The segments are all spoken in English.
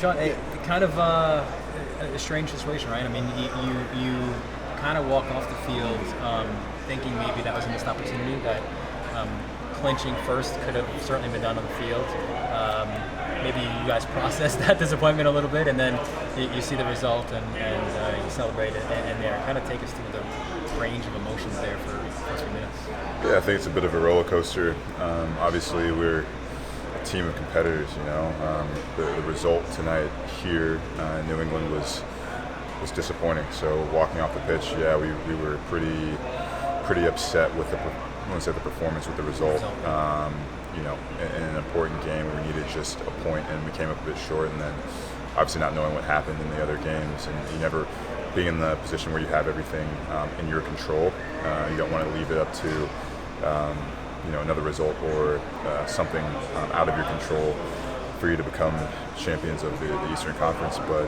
Sean, kind of a strange situation, right? I mean, you kind of walk off the field thinking maybe that was a missed opportunity, that clinching first could have certainly been done on the field. Maybe you guys processed that disappointment a little bit, and then you see the result and you celebrate it and there. Kind of take us through the range of emotions there for the first few minutes. Yeah, I think it's a bit of a roller coaster. Obviously, we're a team of competitors. The result tonight here in New England was disappointing. So walking off the pitch, we were pretty upset with I wouldn't say the performance, with the result. In an important game, we needed just a point, and we came up a bit short. And then, obviously, not knowing what happened in the other games, and you never being in the position where you have everything in your control. You don't want to leave it up to another result or something out of your control for you to become champions of the Eastern Conference. But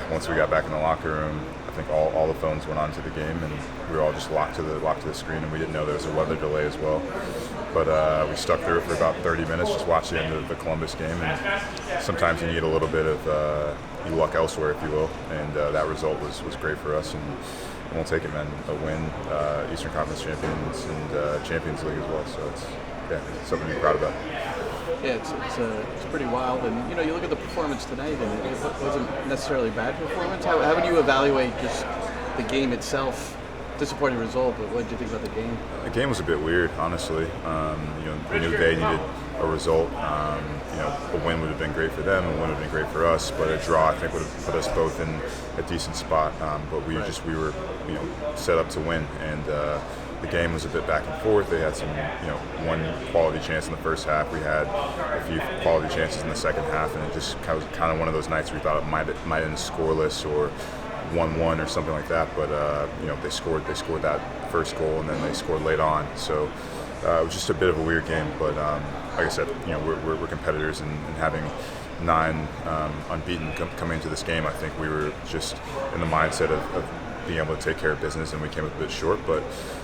once we got back in the locker room, I think all the phones went on to the game, and we were all just locked to the screen, and we didn't know there was a weather delay as well. But we stuck through it for about 30 minutes, just watched the end of the Columbus game. And sometimes you need a little bit of luck elsewhere, if you will. And that result was great for us, and we'll take it, man. A win, Eastern Conference champions, and Champions League as well. So it's something to be proud about. Yeah, it's pretty wild, and you look at the performance tonight, and it wasn't necessarily a bad performance. How would you evaluate just the game itself? Disappointing result, but what did you think about the game? The game was a bit weird, honestly. We knew they needed a result. A win would have been great for them, a win would have been great for us, but a draw I think would have put us both in a decent spot. But we were set up to win, and the game was a bit back and forth. They had some one quality chance in the first half. We had a few quality chances in the second half, and it just was kind of one of those nights where we thought it might end scoreless or 1-1 or something like that, but they scored that first goal, and then they scored late on. So it was just a bit of a weird game. But like I said, we're competitors, and having 9 unbeaten coming into this game, I think we were just in the mindset of being able to take care of business, and we came up a bit short. But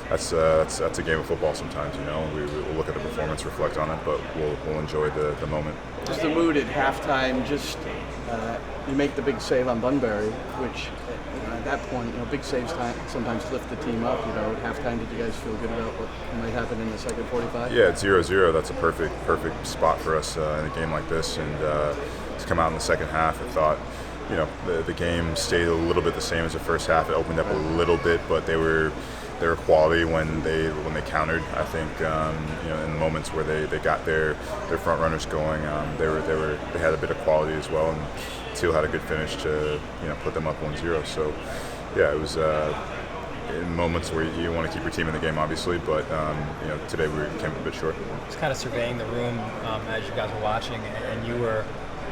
that's a game of football sometimes. We'll look at the performance, reflect on it, but we'll enjoy the moment. Just the mood at halftime. You make the big save on Bunbury, which at that point, big saves sometimes lift the team up. At halftime, did you guys feel good about what might happen in the second 45? Yeah, it's 0-0. That's a perfect spot for us in a game like this. And to come out in the second half, I thought, the game stayed a little bit the same as the first half. It opened up a little bit, but they were quality when they countered. I think in the moments where they got their front runners going, they had a bit of quality as well, and Teal had a good finish to put them up 1-0. So it was in moments where you want to keep your team in the game, obviously, but today we came a bit short. Just kind of surveying the room as you guys were watching, and you were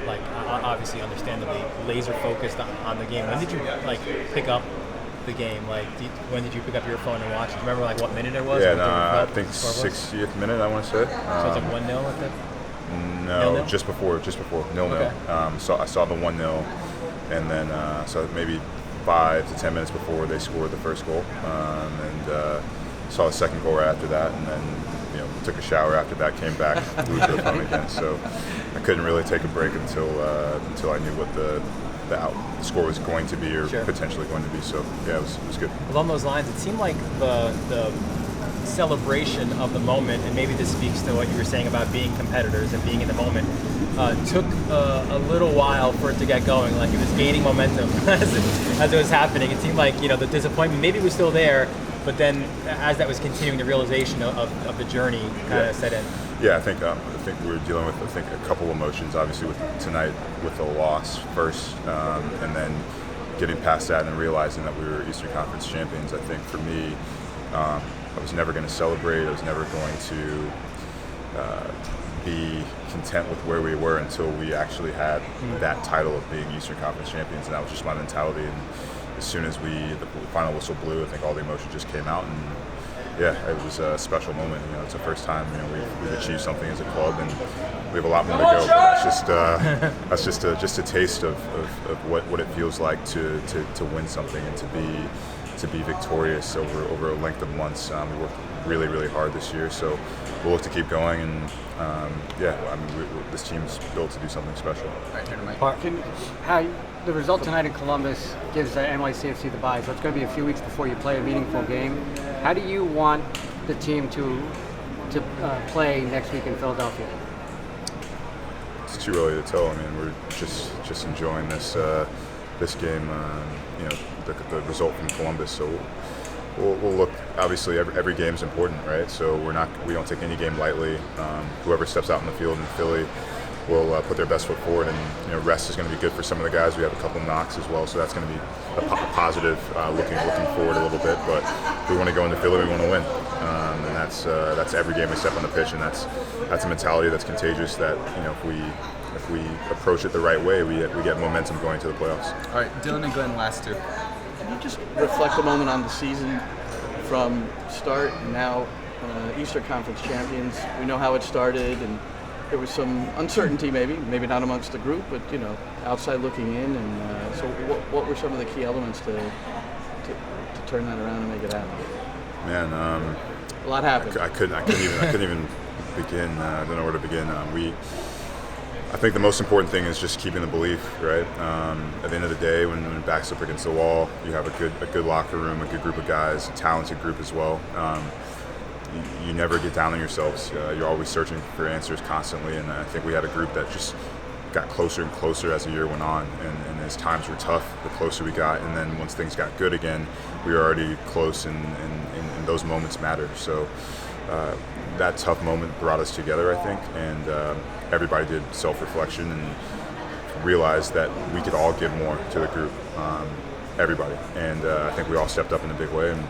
obviously, understandably, laser focused on the game. When did you pick up the game? When did you pick up your phone and watch it? Do you remember what minute it was? Yeah, I think 60th minute, I want to say. So it's 1-0 at that? No, 0-0? just before 0-0. Okay. So I saw the 1-0, and then so maybe 5 to 10 minutes before they scored the first goal, and saw the second goal right after that, and then took a shower after that, came back, glued to the phone again. So I couldn't really take a break until I knew what the score was going to be, or potentially going to be. So it was good. Along those lines, it seemed like the celebration of the moment, and maybe this speaks to what you were saying about being competitors and being in the moment, took a little while for it to get going. It was gaining momentum as it was happening. It seemed like the disappointment maybe was still there, but then as that was continuing, the realization of the journey kind of set in. Yeah, I think we were dealing with a couple emotions. Obviously, with tonight, with the loss first, and then getting past that and realizing that we were Eastern Conference champions. I think for me, I was never going to celebrate. I was never going to be content with where we were until we actually had that title of being Eastern Conference champions, and that was just my mentality. And as soon as the final whistle blew, I think all the emotion just came out, and it was a special moment. It's the first time we've achieved something as a club, and we have a lot more to go. But that's just a taste of what it feels like to win something and to be to be victorious over a length of months. We worked really hard this year, so we'll look to keep going. And this team's built to do something special. Right here to Mike. The result tonight in Columbus gives NYCFC the bye, so it's going to be a few weeks before you play a meaningful game. How do you want the team to play next week in Philadelphia? It's too early to tell. I mean, we're just enjoying this game. The result from Columbus. So we'll look. Obviously, every game is important, right? So we don't take any game lightly. Whoever steps out in the field in Philly will put their best foot forward, and rest is going to be good for some of the guys. We have a couple knocks as well, so that's going to be a positive. Looking forward a little bit, but if we want to go into Philly, we want to win, and that's every game we step on the pitch, and that's a mentality that's contagious. That if we approach it the right way, we get momentum going to the playoffs. All right, Dylan and Glenn, last two. Can you just reflect a moment on the season from start and now? Eastern Conference champions. We know how it started, and there was some uncertainty, maybe not amongst the group, but outside looking in. And so, what were some of the key elements to turn that around and make it happen? Man, a lot happened. I couldn't even begin. I don't know where to begin. I think the most important thing is just keeping the belief, right? At the end of the day, when back's up against the wall, you have a good locker room, a good group of guys, a talented group as well. You never get down on yourselves. You're always searching for answers constantly, and I think we had a group that just got closer and closer as the year went on, and as times were tough, the closer we got, and then once things got good again, we were already close, and those moments matter. So that tough moment brought us together, I think, and everybody did self-reflection and realized that we could all give more to the group, everybody, and I think we all stepped up in a big way. And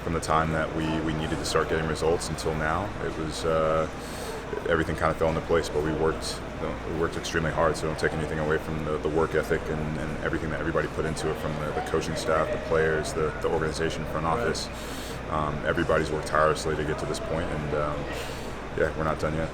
from the time that we needed to start getting results until now, it was everything kind of fell into place. But we worked extremely hard, so don't take anything away from the work ethic and everything that everybody put into it, from the coaching staff, the players, the organization, front office. Everybody's worked tirelessly to get to this point, and we're not done yet.